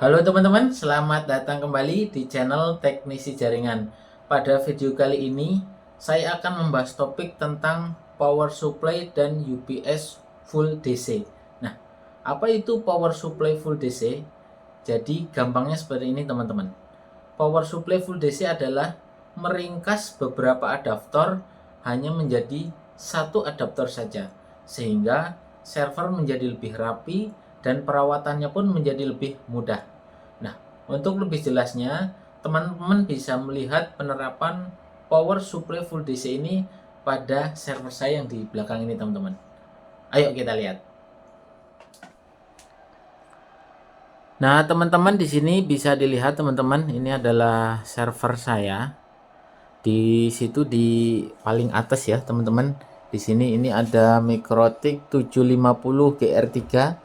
Halo teman-teman, selamat datang kembali di channel Teknisi Jaringan. Pada video kali ini, saya akan membahas topik tentang power supply dan UPS full DC. Nah, apa itu power supply full DC? Jadi, gampangnya seperti ini teman-teman. Power supply full DC adalah meringkas beberapa adaptor hanya menjadi satu adaptor saja, sehingga server menjadi lebih rapi dan perawatannya pun menjadi lebih mudah. Nah, untuk lebih jelasnya, teman-teman bisa melihat penerapan power supply full DC ini pada server saya yang di belakang ini, teman-teman. Ayo kita lihat. Nah, teman-teman di sini bisa dilihat teman-teman, ini adalah server saya. Di situ di paling atas ya, teman-teman. Di sini ini ada Mikrotik 750 GR3.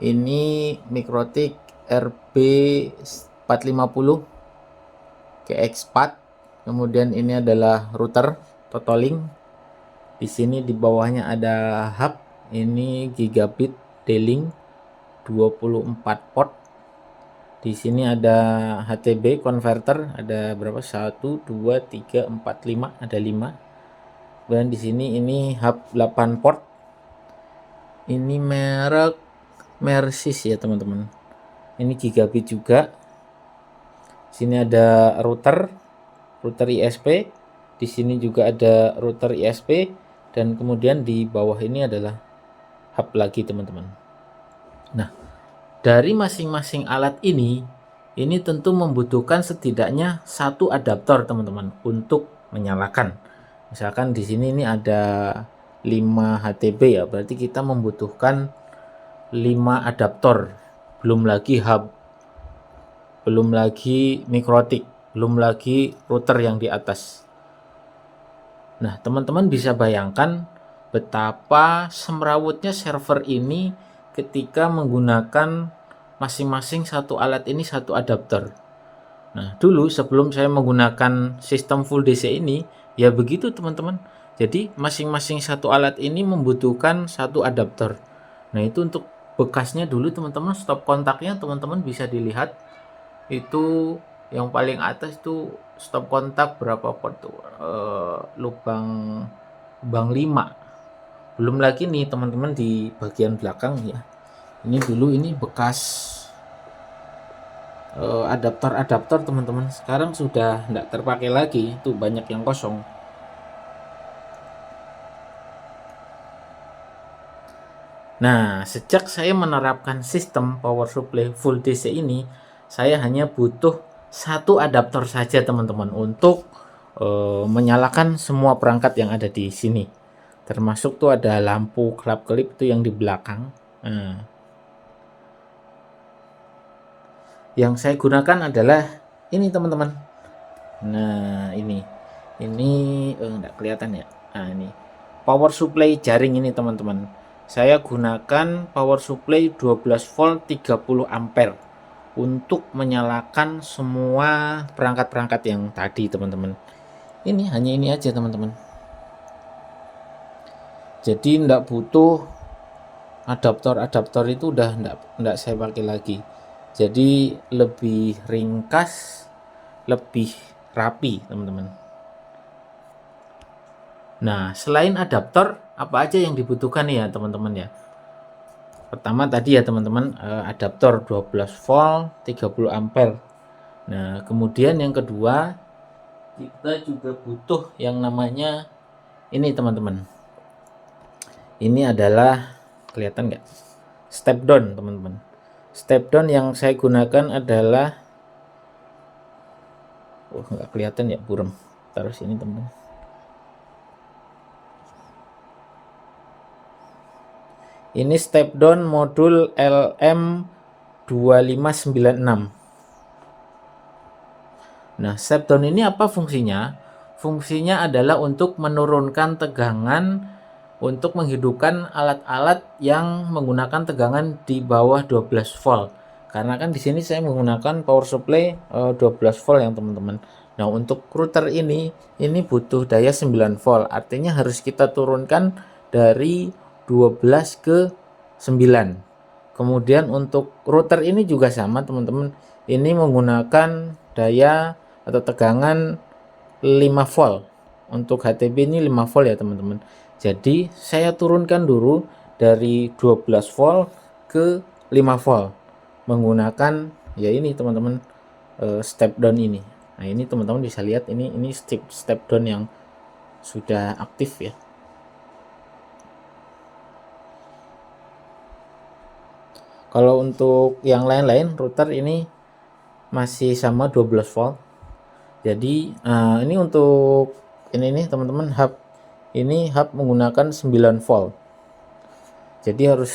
Ini Mikrotik RB 450 GX4. Kemudian ini adalah router Totolink. Di sini di bawahnya ada hub. Ini gigabit D-Link 24 port. Di sini ada HTB converter, ada berapa? 1 2 3 4 5, ada 5. Dan di sini ini hub 8 port. Ini merek Mersis ya, teman-teman. Ini gigabit juga. Sini ada router ISP. Di sini juga ada router ISP dan kemudian di bawah ini adalah hub lagi, teman-teman. Nah, dari masing-masing alat ini tentu membutuhkan setidaknya satu adaptor, teman-teman, untuk menyalakan. Misalkan di sini ini ada 5 HTB ya, berarti kita membutuhkan 5 adaptor. Belum lagi hub, belum lagi mikrotik, belum lagi router yang di atas. Nah, teman-teman bisa bayangkan betapa semrawutnya server ini ketika menggunakan masing-masing satu alat ini satu adaptor. Nah, dulu sebelum saya menggunakan sistem full DC ini, ya begitu teman-teman. Jadi masing-masing satu alat ini membutuhkan satu adaptor. Nah, itu untuk bekasnya dulu teman-teman, stop kontaknya teman-teman bisa dilihat. Itu yang paling atas itu stop kontak berapa port tuh? Lubang 5. Belum lagi nih teman-teman di bagian belakang ya. Ini dulu ini bekas adaptor teman-teman. Sekarang sudah tidak terpakai lagi, itu banyak yang kosong. Nah, sejak saya menerapkan sistem power supply full DC ini, saya hanya butuh satu adaptor saja teman-teman untuk menyalakan semua perangkat yang ada di sini. Termasuk tuh ada lampu kelap-kelip itu yang di belakang. Nah, yang saya gunakan adalah ini teman-teman. Nah, ini enggak kelihatan ya. Nah, ini power supply jaring ini teman-teman. Saya gunakan power supply 12 volt 30 ampere untuk menyalakan semua perangkat-perangkat yang tadi teman-teman. Ini hanya ini aja teman-teman. Jadi enggak butuh adaptor itu udah enggak saya pakai lagi. Jadi lebih ringkas, lebih rapi teman-teman. Nah, selain adaptor, apa aja yang dibutuhkan ya teman-teman ya? Pertama tadi ya teman-teman, adaptor 12 volt 30 ampere. Nah, kemudian yang kedua, kita juga butuh yang namanya ini teman-teman. Ini adalah, kelihatan nggak? Step down teman-teman. Step down yang saya gunakan adalah, nggak kelihatan ya, buram. Taruh sini teman-teman. Ini step down modul LM2596. Nah, step down ini apa fungsinya? Fungsinya adalah untuk menurunkan tegangan, untuk menghidupkan alat-alat yang menggunakan tegangan di bawah 12 volt. Karena kan di sini saya menggunakan power supply 12 volt yang teman-teman. Nah, untuk router ini butuh daya 9 volt. Artinya harus kita turunkan dari 12 ke 9. Kemudian untuk router ini juga sama teman-teman, ini menggunakan daya atau tegangan 5 volt. Untuk HTB ini 5 volt ya teman-teman. Jadi saya turunkan dulu dari 12 volt ke 5 volt menggunakan ya ini teman-teman, step down ini. Nah ini teman-teman bisa lihat ini step down yang sudah aktif ya. Kalau untuk yang lain-lain router ini masih sama 12 volt. Jadi ini untuk ini nih teman-teman, hub ini hub menggunakan 9 volt. Jadi harus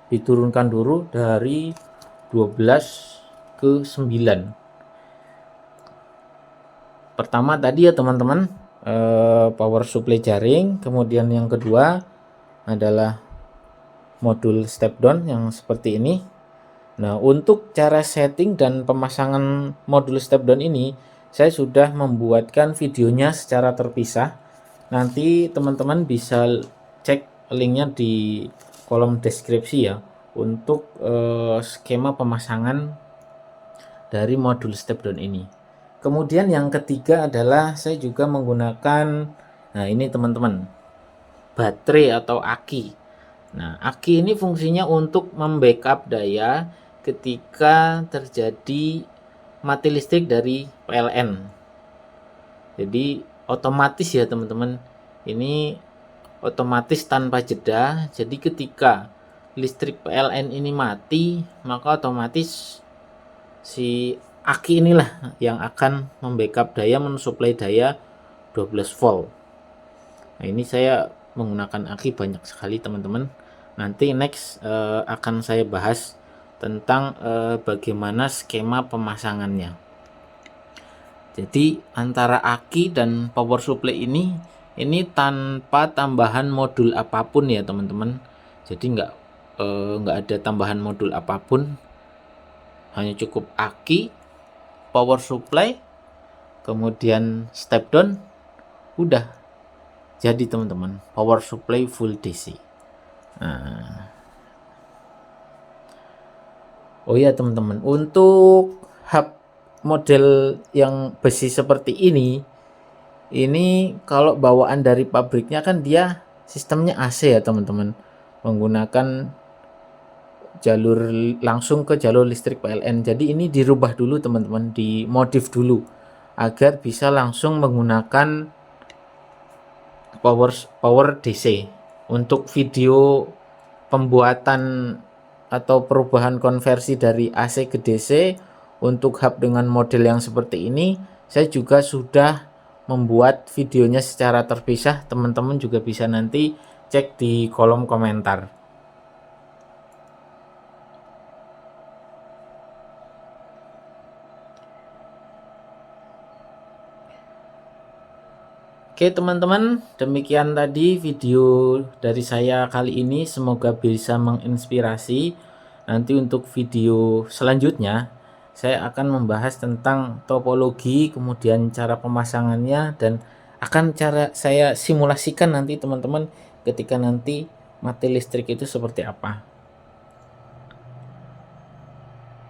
diturunkan dulu dari 12 ke 9. Pertama tadi ya teman-teman, power supply jaring, kemudian yang kedua adalah modul step down yang seperti ini. Nah, untuk cara setting dan pemasangan modul step down ini saya sudah membuatkan videonya secara terpisah. Nanti teman-teman bisa cek linknya di kolom deskripsi ya untuk skema pemasangan dari modul step down ini. Kemudian yang ketiga adalah saya juga menggunakan, nah ini teman-teman, baterai atau aki. Nah, aki ini fungsinya untuk membackup daya ketika terjadi mati listrik dari PLN. Jadi otomatis ya teman-teman, ini otomatis tanpa jeda. Jadi ketika listrik PLN ini mati, maka otomatis si aki inilah yang akan membackup daya, mensuplai daya 12 volt. Nah, ini saya menggunakan aki banyak sekali teman-teman. Nanti next akan saya bahas tentang bagaimana skema pemasangannya. Jadi antara aki dan power supply ini tanpa tambahan modul apapun ya teman-teman. Jadi nggak ada tambahan modul apapun, hanya cukup aki, power supply, kemudian step down, udah jadi teman-teman, power supply full DC. Nah, oh ya teman-teman, untuk hub model yang besi seperti ini kalau bawaan dari pabriknya kan dia sistemnya AC ya teman-teman, menggunakan jalur langsung ke jalur listrik PLN. Jadi ini dirubah dulu teman-teman, dimodif dulu agar bisa langsung menggunakan power DC. Untuk video pembuatan atau perubahan konversi dari AC ke DC untuk hub dengan model yang seperti ini, saya juga sudah membuat videonya secara terpisah. Teman-teman juga bisa nanti cek di kolom komentar. Oke teman-teman, demikian tadi video dari saya kali ini, semoga bisa menginspirasi. Nanti untuk video selanjutnya saya akan membahas tentang topologi, kemudian cara pemasangannya, dan akan cara saya simulasikan nanti teman-teman ketika nanti mati listrik itu seperti apa.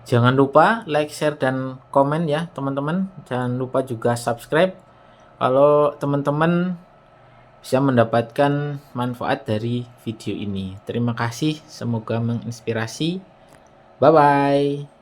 Jangan lupa like, share, dan komen ya teman-teman. Jangan lupa juga subscribe kalau teman-teman bisa mendapatkan manfaat dari video ini. Terima kasih, semoga menginspirasi. Bye bye.